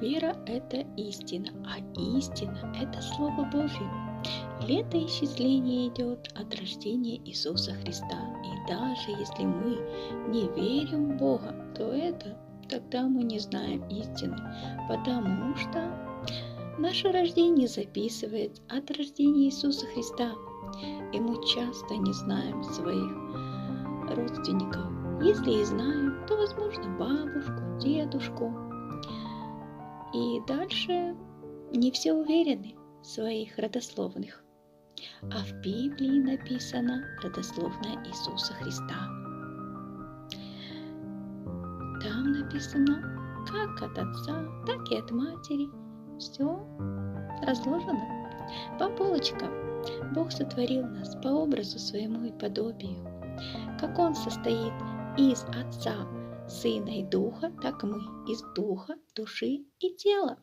Вера– это истина, а истина– это Слово Божье. Летоисчисление идет от рождения Иисуса Христа. И даже если мы не верим в Бога, то тогда мы не знаем истины, потому что наше рождение записывается от рождения Иисуса Христа. И мы часто не знаем своих родственников. Если и знаем, то, возможно, бабушку, дедушку. И дальше не все уверены в своих родословных. А в Библии написано родословная Иисуса Христа. Там написано как от отца, так и от матери. Все разложено по полочкам. Бог сотворил нас по образу своему и подобию. Как Он состоит из Отца, Сына и Духа, так мы из Духа, души и тела.